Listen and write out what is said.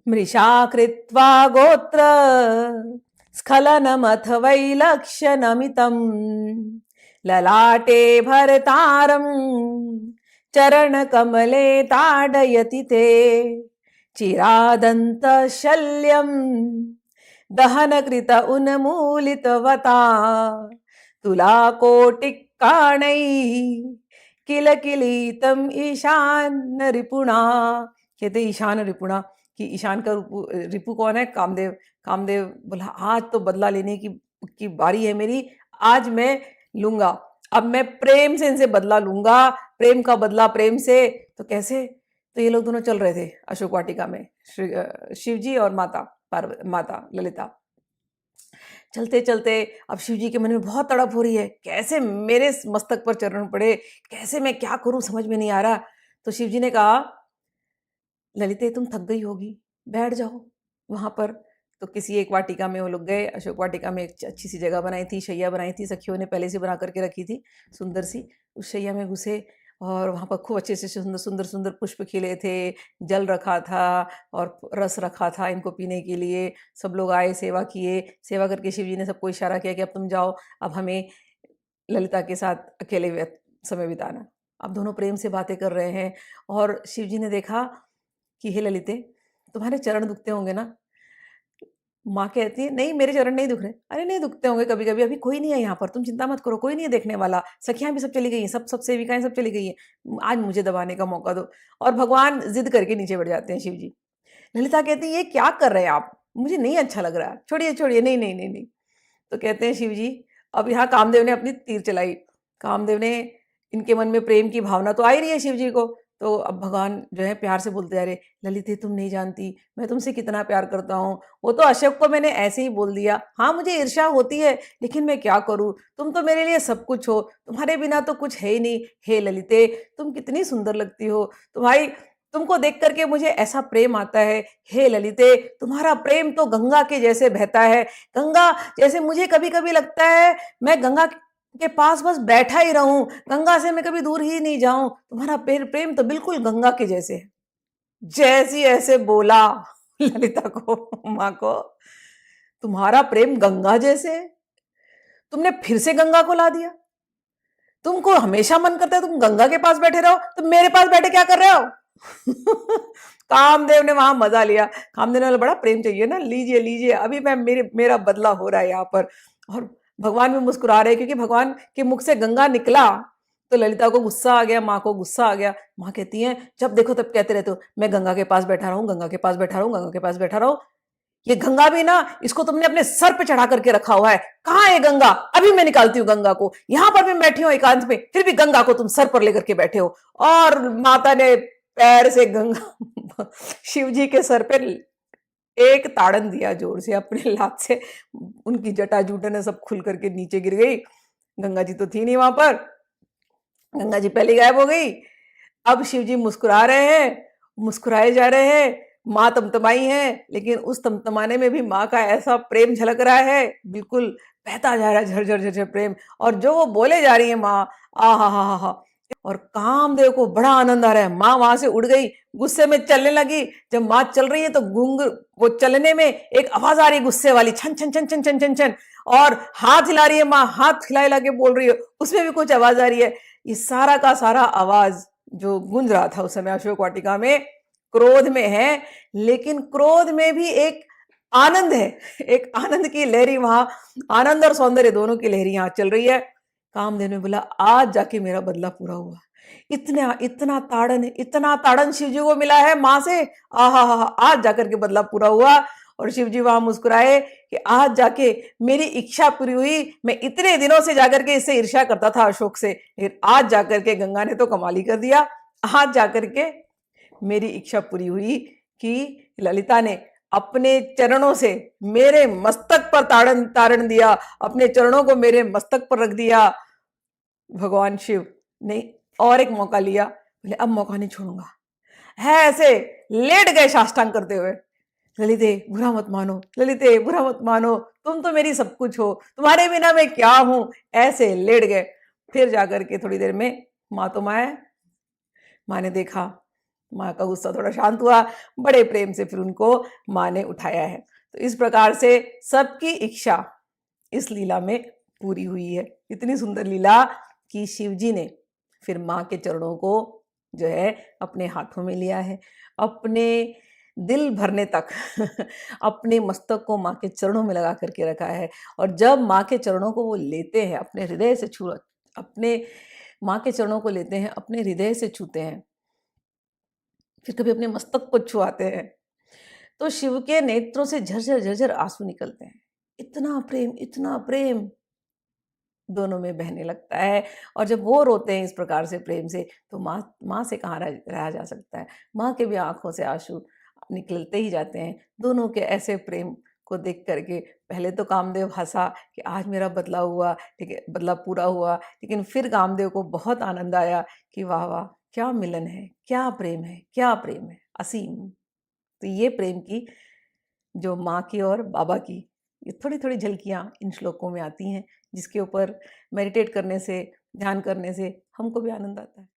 मृषा कृत्वा गोत्र स्खलनमथ वैलक्ष्यनमितम् ललाटे भरतारम् चरणकमले ताडयति ते चिरादन्तशल्यम् दहनकृत उन्मूलितवता तुलाकोटिकाणैः किल किलीतम ईशान रिपुणा। कहते ईशान रिपुणा कि ईशान का रिपु कौन है? कामदेव। कामदेव बोला आज तो बदला लेने की बारी है मेरी, आज मैं लूंगा, अब मैं प्रेम से इनसे बदला लूंगा, प्रेम का बदला प्रेम से। तो कैसे? तो ये लोग दोनों चल रहे थे अशोक वाटिका में, शिव जी और माता ललिता। चलते चलते अब शिव जी के मन में बहुत तड़प हो रही है, कैसे मेरे मस्तक पर चरण पड़े, कैसे मैं क्या करूं, समझ में नहीं आ रहा। तो शिव जी ने कहा ललिते तुम थक गई होगी, बैठ जाओ वहां पर। तो किसी एक वाटिका में वो लोग गए। अशोक वाटिका में एक अच्छी सी जगह बनाई थी, शैया बनाई थी, सखियों ने पहले से बना करके रखी थी सुंदर सी। उस शैया में घुसे और वहां पर खूब अच्छे से सुंदर सुंदर सुंदर पुष्प खिले थे, जल रखा था और रस रखा था इनको पीने के लिए। सब लोग आए, सेवा किए। सेवा करके शिव जी ने सबको इशारा किया कि अब तुम जाओ, अब हमें ललिता के साथ अकेले समय बिताना। अब दोनों प्रेम से बातें कर रहे हैं और शिव जी ने देखा कि हे ललिते तुम्हारे चरण दुखते होंगे ना? माँ कहती है नहीं मेरे चरण नहीं दुख रहे। अरे नहीं दुखते होंगे कभी कभी, अभी कोई नहीं है यहाँ पर, तुम चिंता मत करो, कोई नहीं है देखने वाला, सखियां भी सब चली गई हैं, सब सब सेविकाएं सब चली गई हैं, आज मुझे दबाने का मौका दो। और भगवान जिद करके नीचे बढ़ जाते हैं शिव जी। ललिता कहती है ये क्या कर रहे हैं आप, मुझे नहीं अच्छा लग रहा, छोड़िए छोड़िए, नहीं नहीं नहीं नहीं। तो कहते हैं शिव जी, अब यहाँ कामदेव ने अपनी तीर चलाई। कामदेव ने, इनके मन में प्रेम की भावना तो आ ही रही है शिव जी को। तो अब भगवान जो है प्यार से बोलते जा रहे, ललिते तुम नहीं जानती मैं तुमसे कितना प्यार करता हूँ, वो तो अशोक को मैंने ऐसे ही बोल दिया, हाँ मुझे ईर्ष्या होती है लेकिन मैं क्या करूँ, तुम तो मेरे लिए सब कुछ हो, तुम्हारे बिना तो कुछ है ही नहीं। हे ललिते तुम कितनी सुंदर लगती हो, तुम्हारी तुमको देख करके मुझे ऐसा प्रेम आता है। हे ललिते तुम्हारा प्रेम तो गंगा के जैसे बहता है, गंगा जैसे मुझे कभी कभी लगता है मैं गंगा के पास बस बैठा ही रहूं, गंगा से मैं कभी दूर ही नहीं जाऊं, तुम्हारा प्रेम तो बिल्कुल गंगा के जैसे है। जैसी ऐसे बोला ललिता को, माँ को, तुम्हारा प्रेम गंगा जैसे है, तुमने फिर से गंगा को ला दिया, तुमको हमेशा मन करता है तुम गंगा के पास बैठे रहो, तुम मेरे पास बैठे क्या कर रहे हो? कामदेव ने वहां मजा लिया। कामदेव ने बोला बड़ा प्रेम चाहिए ना, लीजिए लीजिए, अभी मैं मेरा बदला हो रहा है यहाँ पर। और भगवान भी मुस्कुरा रहे क्योंकि भगवान के मुख से गंगा निकला। तो ललिता को गुस्सा आ गया, माँ को गुस्सा आ गया। माँ कहती है जब देखो तब कहते रहते हो मैं गंगा के पास बैठा रहूं, गंगा के पास बैठा रहूं, गंगा के पास बैठा रहूं। ये गंगा भी ना, इसको तुमने अपने सर पे चढ़ा करके रखा हुआ है, कहाँ है गंगा? अभी मैं निकालती हूँ गंगा को, यहाँ पर मैं बैठी हूँ एकांत में, फिर भी गंगा को तुम सर पर लेकर के बैठे हो। और माता ने पैर से गंगा शिव जी के सर पे एक ताड़न दिया जोर से अपने लात से, उनकी जटा जूटने सब खुल करके नीचे गिर गई। गंगा जी तो थी नहीं वहां पर, गंगा जी पहले गायब हो गई। अब शिव जी मुस्कुरा रहे हैं, मुस्कुराए जा रहे हैं, माँ तमतमाई है, लेकिन उस तमतमाने में भी माँ का ऐसा प्रेम झलक रहा है, बिल्कुल बहता जा रहा है झरझर झरझर प्रेम। और जो वो बोले जा रही है माँ, आ हा। और कामदेव को बड़ा आनंद आ रहा है। माँ वहां से उड़ गई, गुस्से में चलने लगी। जब माँ चल रही है तो गूंग, वो चलने में एक आवाज आ रही है गुस्से वाली, छन छन छन छन छन छन छन। और हाथ हिला रही है माँ, हाथ हिला हिला के बोल रही है, उसमें भी कुछ आवाज आ रही है। ये सारा का सारा आवाज जो गूंज रहा था उस समय अशोक वाटिका में, क्रोध में है, लेकिन क्रोध में भी एक आनंद है, एक आनंद की लहरी वहां, आनंद और सौंदर्य दोनों की लहरी यहां चल रही है। कामदेव ने बोला आज जाके मेरा बदला पूरा हुआ। इतना इतना ताड़न शिव जी को मिला है मां से, आहा हा, आज जाकर के बदला पूरा हुआ। और शिव जी वहां मुस्कुराए कि आज जाके मेरी इच्छा पूरी हुई, मैं इतने दिनों से जाकर के इससे ईर्ष्या करता था अशोक से, लेकिन आज जाकर के गंगा ने तो कमाल ही कर दिया। आज जाकर के मेरी इच्छा पूरी हुई कि ललिता ने अपने चरणों से मेरे मस्तक पर ताड़न तारण दिया, अपने चरणों को मेरे मस्तक पर रख दिया। भगवान शिव ने और एक मौका लिया, बोले अब मौका नहीं छोड़ूंगा, है ऐसे लेट गए साष्टांग करते हुए, ललिते बुरा मत मानो, ललिते बुरा मत मानो, तुम तो मेरी सब कुछ हो, तुम्हारे बिना मैं क्या हूं, ऐसे लेट गए। फिर जाकर के थोड़ी देर में माँ तो माँ है, माँ ने देखा माँ का गुस्सा थोड़ा शांत हुआ, बड़े प्रेम से फिर उनको माँ ने उठाया है। तो इस प्रकार से सबकी इच्छा इस लीला में पूरी हुई है। इतनी सुंदर लीला कि शिव जी ने फिर माँ के चरणों को जो है अपने हाथों में लिया है, अपने दिल भरने तक अपने मस्तक को माँ के चरणों में लगा करके रखा है। और जब माँ के चरणों को वो लेते हैं, अपने हृदय से छू, अपने माँ के चरणों को लेते हैं, अपने हृदय से छूते हैं, फिर कभी अपने मस्तक को छुआते हैं, तो शिव के नेत्रों से झरझर झरझर आंसू निकलते हैं। इतना प्रेम दोनों में बहने लगता है। और जब वो रोते हैं इस प्रकार से प्रेम से, तो माँ माँ से कहाँ रहा जा सकता है। माँ के भी आंखों से आंसू निकलते ही जाते हैं। दोनों के ऐसे प्रेम को देख करके पहले तो कामदेव हंसा कि आज मेरा बदला हुआ, ठीक है, बदला पूरा हुआ। लेकिन फिर कामदेव को बहुत आनंद आया कि वाह वाह, क्या मिलन है, क्या प्रेम है, क्या प्रेम है, असीम। तो ये प्रेम की, जो माँ की और बाबा की, ये थोड़ी-थोड़ी झलकियाँ इन श्लोकों में आती हैं, जिसके ऊपर मेडिटेट करने से, ध्यान करने से हमको भी आनंद आता है।